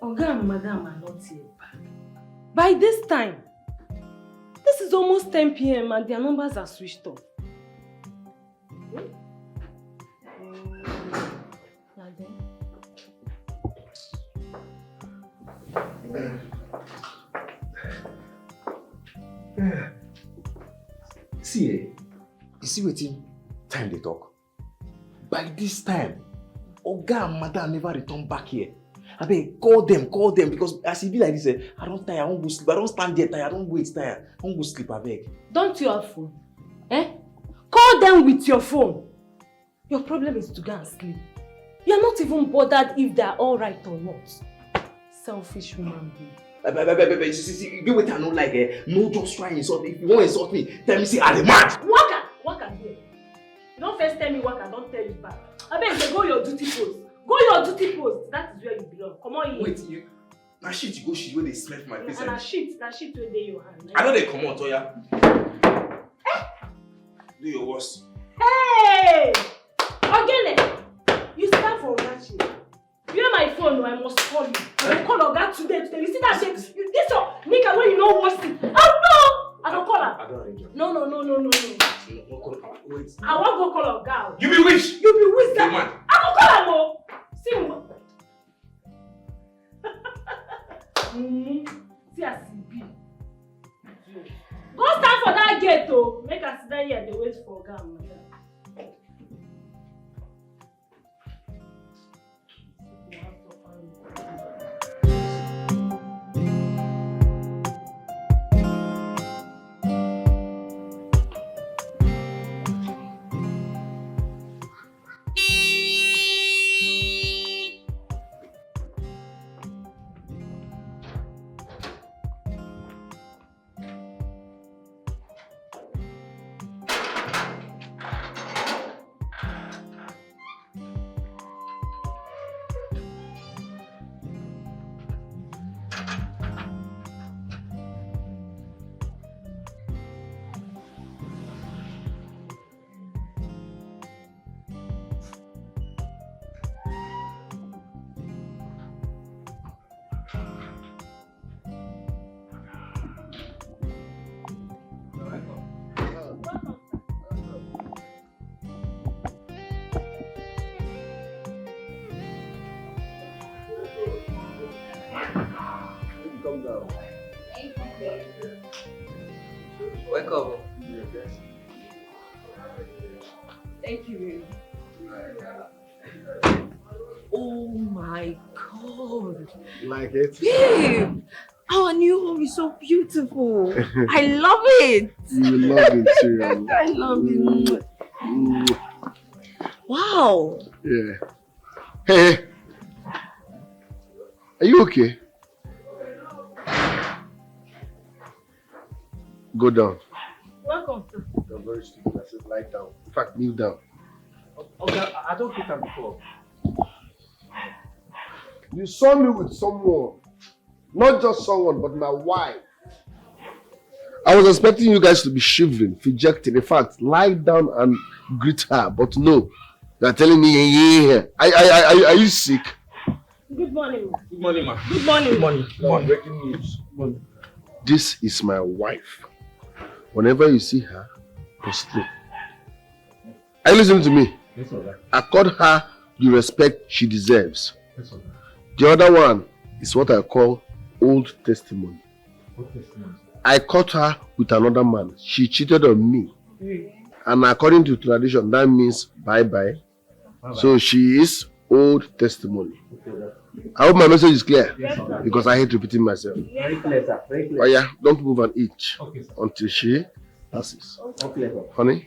Oga and Madam are not here. By this time, this is almost 10 p.m. and their numbers are switched off. See, you see wetin time they talk? By this time, Oga and Madam never return back here. I mean, call them because as it be like this, I don't tire, I won't go sleep. I don't stand there tired, I don't wait tired. I won't go sleep, I beg. Don't you have phone? Call them with your phone. Your problem is to go and sleep. You are not even bothered if they are alright or not. Selfish woman being. See, you wait I don't like no just try and insult me. If you want to insult me, tell me say I'm the man. Waka here. You don't first tell me waka, don't tell you back. I beg you go your duty post. Go your duty post. That is where you belong. Come on here. Wait, Na shit you go shit when they smell for my face. Na shit wey dey your hand. I know they come out, Oya. Do your worst. Hey! Ogene! You stand for that shit. You have my phone, no, I must call you. I will call Oga today. You see that shit? This one, nigga, when you know what's it. Oh no! I don't call her. I don't arrange her. No. Wait. I won't go call Oga. You be witch! You be witch. Hey, man. I don't call her, no. See you. See as he be. Go stand for that gate, oh. Make us sit down here. They wait for Oga. Welcome. Thank you. Oh my God. You like it? Babe, our new home is so beautiful. I love it. You love it too. I love it. Wow. Yeah. Hey. Are you okay? Go down. Welcome, sir. You're very stupid. I said lie down. In fact, kneel down. Okay, I don't get that before. You saw me with someone. Not just someone, but my wife. I was expecting you guys to be shivering, dejected. In fact, lie down and greet her. But no. You're telling me, yeah. Are you sick? Good morning. Good morning, ma. Good morning. Good morning. Good morning. Breaking news. Good morning. This is my wife. Whenever you see her, prostrate. Are you listening to me? Yes, sir. Accord her the respect she deserves. Yes, sir. The other one is what I call Old Testimony. What testimony? I caught her with another man. She cheated on me. And according to tradition, that means bye-bye. So she is Old Testimony. I hope my message is clear. Yes, because I hate repeating myself. Very clear, sir. Very clear. Oh yeah, don't move an inch Okay, until she passes. Okay, sir. Honey?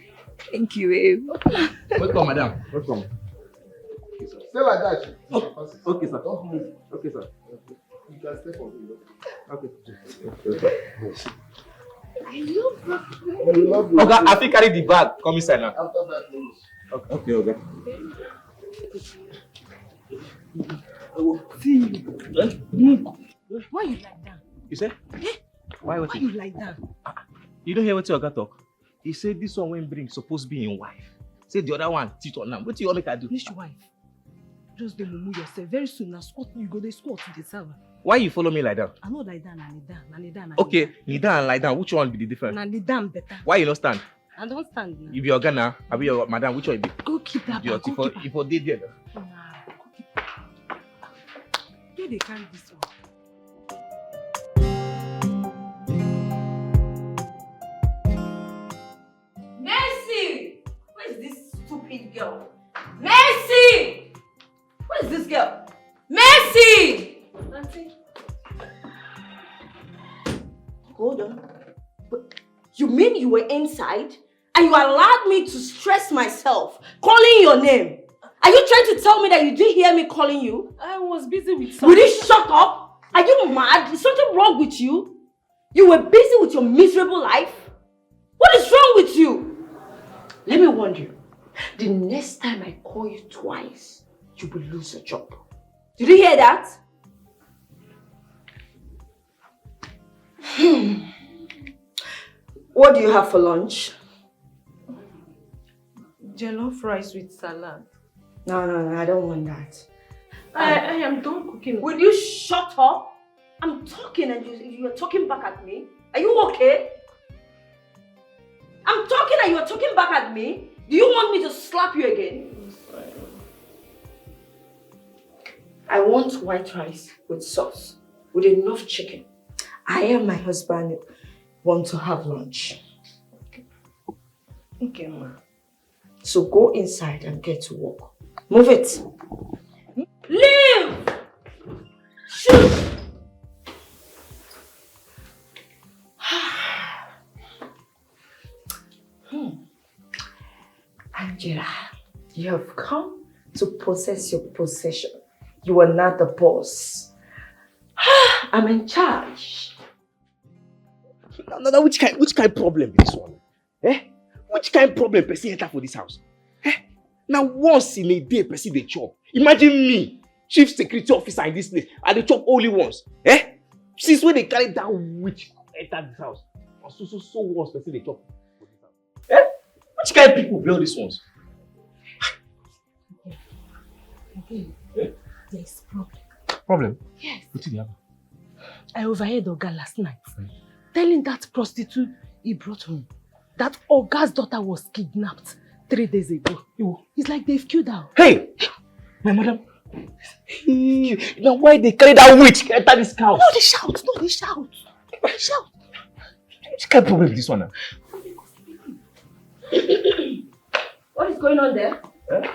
Thank you, babe. Welcome, madam. Welcome. Stay like that. Okay, sir. Don't move. Okay, sir. You can stay for me. Okay. I love that. You love me. Okay, I think carry the bag. Come inside now. After that, please. Okay, okay. Why you like that? You say? Why Why you like that? You don't hear what your Oga talk? He said this one when bring supposed to be in wife. Say the other one cheat on them. What do you want make I do? Which wife? Just dey mumu yourself. Very soon, na squat you go dey squat to the server. Why you follow me like that? I know like that, na kneel down. Okay, kneel down and lie down. Which one be the difference? Na kneel down better. Why you not stand? I don't stand now. You be your Oga now, I be your madam. Which one you be? Go keep that Your bag. Go keep if did there. Nah, go keep. Where they carry this one? Mercy! Where is this stupid girl? Mercy! Where is this girl? Mercy! Auntie. Hold on. But you mean you were inside and you allowed me to stress myself calling your name? Are you trying to tell me that you didn't hear me calling you? I was busy with Will something. you shut up? Are you mad? Is something wrong with you? You were busy with your miserable life? What is wrong with you? Let me warn you. The next time I call you twice, you will lose your job. Did you hear that? What do you have for lunch? Jollof rice with salad. No, I don't want that. I am done cooking. Will you shut up? I'm talking and you're talking back at me. Are you okay? I'm talking and you're talking back at me. Do you want me to slap you again? I want white rice with sauce, with enough chicken. I and my husband want to have lunch. Okay, ma. So go inside and get to work. Move it. Leave! Shoot! Angela, you have come to possess your possession. You are not the boss. I'm in charge. Now, which kind problem is this one? Eh? Which kind of problem person enter for this house? Eh? Now once in a day person they chop. Imagine me, chief security officer in this place, and they chop only once. Eh? Since when they carry that witch enter this house? So once person they chop. Eh? Which kind of people build these ones? Okay. Eh? There is problem. Problem? Yes. What did you have? I overheard Oga last night telling that prostitute he brought home that Oga's daughter was kidnapped 3 days ago. It's like they've killed her. Hey! My madam. Now why they carry that witch enter this house? No, they shout. No, they shout. They shout. Which kind of problem is this one now? What is going on there? Huh?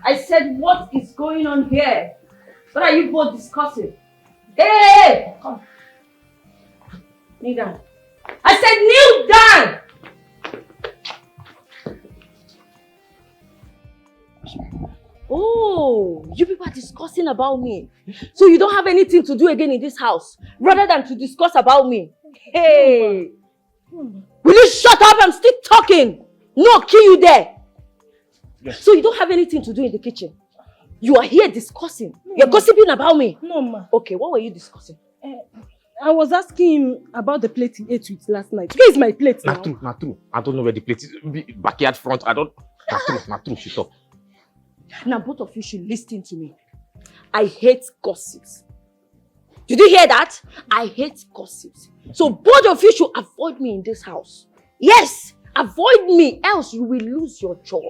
I said, what is going on here? What are you both discussing? Hey! Come. Kneel down. I said, kneel down! Oh, you people are discussing about me. So you don't have anything to do again in this house, rather than to discuss about me. Hey! Will you shut up? I'm still talking. No, kill you there. Yes. So you don't have anything to do in the kitchen. You are here discussing. No, you're gossiping about me. No, ma. Okay, what were you discussing? I was asking him about the plate he ate with last night. Where is my plate now? Not true. I don't know where the plate is. Backyard front. I don't. Not true. She talk. Now both of you should listen to me. I hate gossips. Did you hear that? I hate gossips. So both of you should avoid me in this house. Yes, avoid me, else you will lose your job.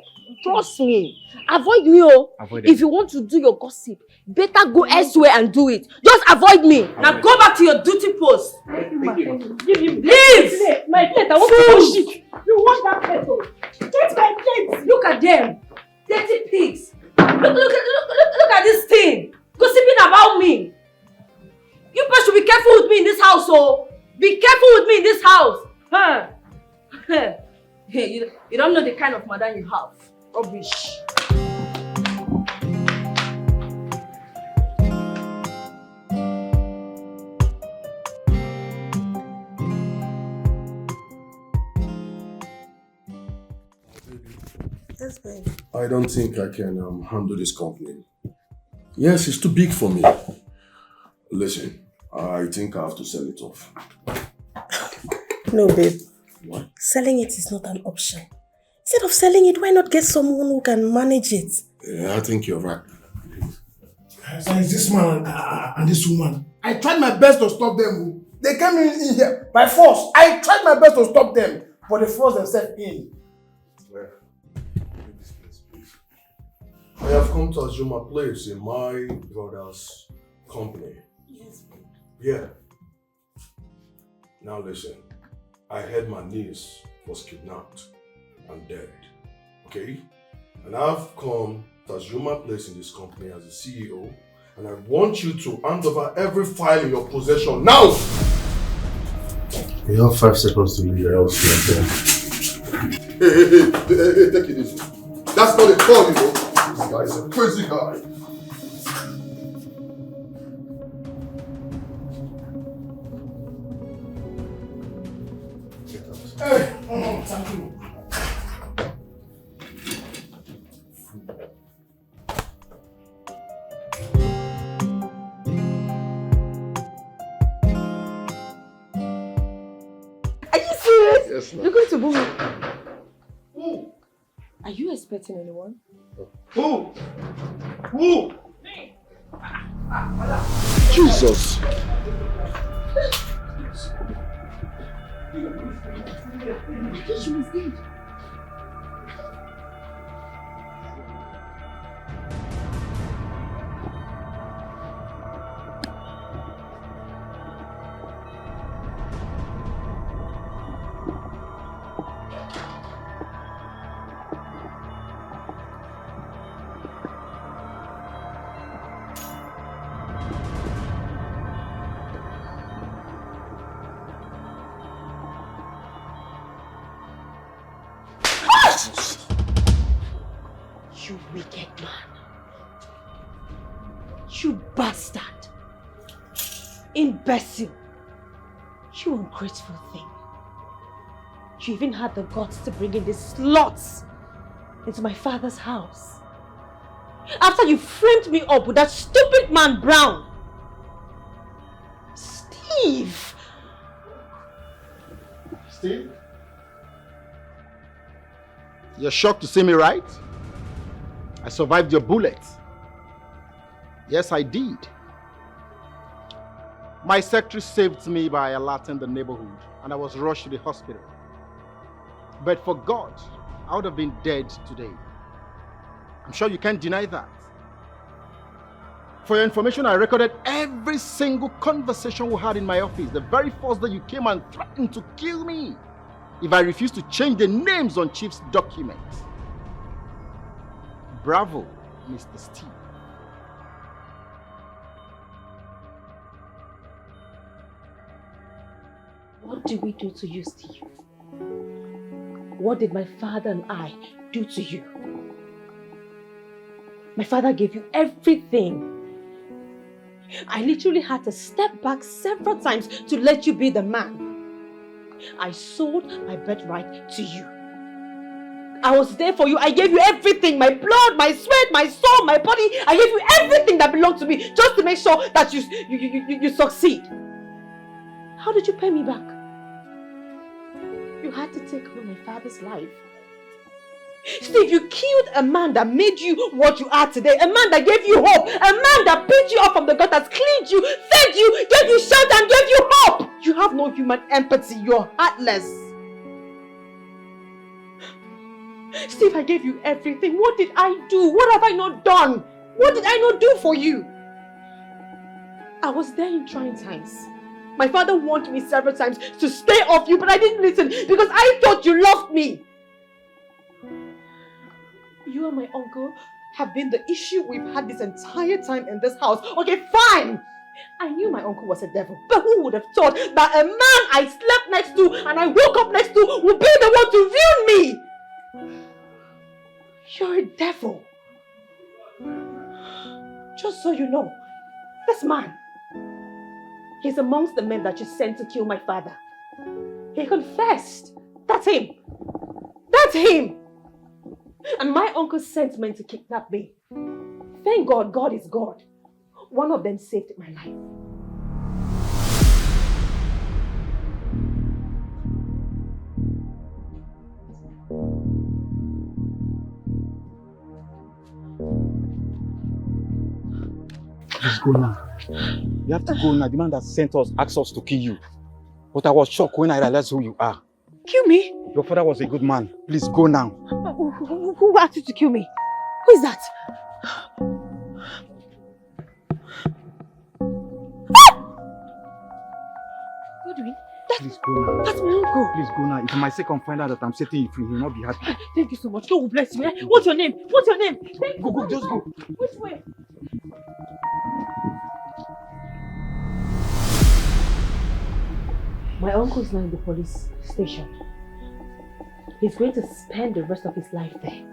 Trust me. Avoid me, oh. If you want to do your gossip, better go elsewhere and do it. Just avoid me. Now go back to your duty post. Leave! My plate, I want to wash it. You want that plate, oh. Get my plate. Look at them. Dirty pigs. Look at this thing. Gossiping about me. You guys should be careful with me in this house, oh. Be careful with me in this house. Huh? You don't know the kind of mother you have. Rubbish. Yes, babe. I don't think I can handle this company. Yes, it's too big for me. Listen, I think I have to sell it off. No, babe. What? Selling it is not an option. Instead of selling it, why not get someone who can manage it? Yeah, I think you're right. So it's this man and this woman. I tried my best to stop them. They came in here by force. I tried my best to stop them, but they forced themselves in. Where? Leave this place, please. I have come to assume a place in my brother's company. Yes, babe. Yeah. Now listen. I heard my niece was kidnapped and dead. Okay? And I've come to assume my place in this company as the CEO, and I want you to hand over every file in your possession now! You have 5 seconds to leave, else you are dead. Hey, take it easy. That's not a call, you know. This guy is a crazy guy. Hey, thank you. Yes, you're going to boom me. Who? Are you expecting anyone? Who? Who? Jesus! I thought she was dead. You wicked man. You bastard. Imbecile. You ungrateful thing. You even had the guts to bring in these sluts into my father's house. After you framed me up with that stupid man Brown. Steve! Steve? You're shocked to see me, right? I survived your bullet. Yes, I did. My secretary saved me by alerting the neighborhood, and I was rushed to the hospital. But for God, I would have been dead today. I'm sure you can't deny that. For your information, I recorded every single conversation we had in my office the very first day you came and threatened to kill me if I refused to change the names on Chief's documents. Bravo, Mr. Steve. What did we do to you, Steve? What did my father and I do to you? My father gave you everything. I literally had to step back several times to let you be the man. I sold my birthright to you. I was there for you. I gave you everything. My blood, my sweat, my soul, my body. I gave you everything that belonged to me just to make sure that you succeed. How did you pay me back? You had to take away my father's life. Steve, you killed a man that made you what you are today. A man that gave you hope. A man that picked you up from the gutters, cleaned you, fed you, gave you shelter and gave you hope. You have no human empathy. You're heartless. Steve, I gave you everything. What did I do? What have I not done? What did I not do for you? I was there in trying times. My father warned me several times to stay off you, but I didn't listen because I thought you loved me. You and my uncle have been the issue we've had this entire time in this house. Okay, fine. I knew my uncle was a devil, but who would have thought that a man I slept next to and I woke up next to would be the one to ruin me? You're a devil. Just so you know, this man, he's amongst the men that you sent to kill my father. He confessed. That's him. That's him. And my uncle sent men to kidnap me. Thank God, God is God. One of them saved my life. Please go now. You have to go now. The man that sent us asked us to kill you. But I was shocked when I realized who you are. Kill me? Your father was a good man. Please go now. Who asked you to kill me? Who is that? What do you mean? Please go now. That's my uncle. Please go now. If my second find out that I'm setting you free, he will not be happy. Thank you so much. God will bless you. What's your name? What's your name? Go, just go. Which way? My uncle is now in the police station. He's going to spend the rest of his life there.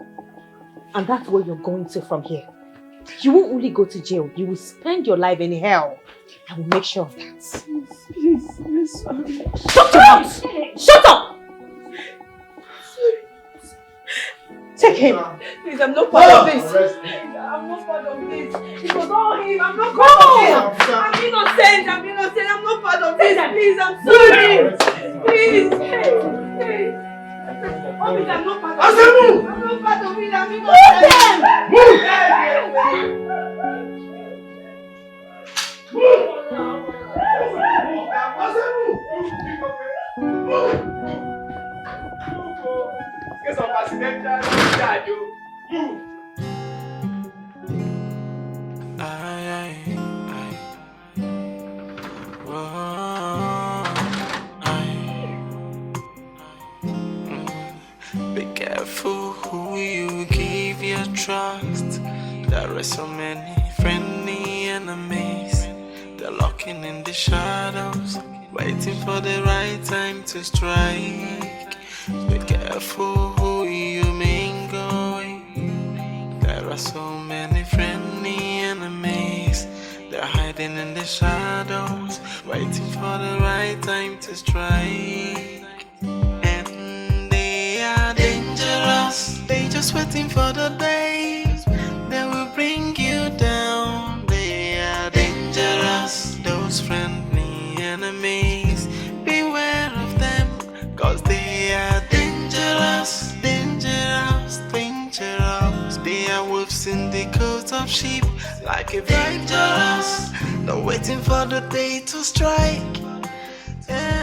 And that's where you're going to from here. You won't only go to jail, you will spend your life in hell. I will make sure of that. Please, sorry. Shut up! Shut up! Take him. Please, I'm not part of this. I'm not part of this. It was all him. I'm not part of it. I'm innocent. I'm not part of this. Please, I'm sorry. Please. of it. I'm not part of I said move! I'm not part of it. I'm not Be careful who you give your trust. There are so many friendly enemies. They're lurking in the shadows, waiting for the right time to strike. Be careful who you mingle with. There are so many friendly enemies. They're hiding in the shadows, waiting for the right time to strike. And they are dangerous. They just waiting for the day they will bring you down. They are dangerous. Those friendly enemies, beware of them, cause they are dangerous, dangerous, dangerous. They are wolves in the coat of sheep, like a dangerous. They're waiting for the day to strike. Yeah.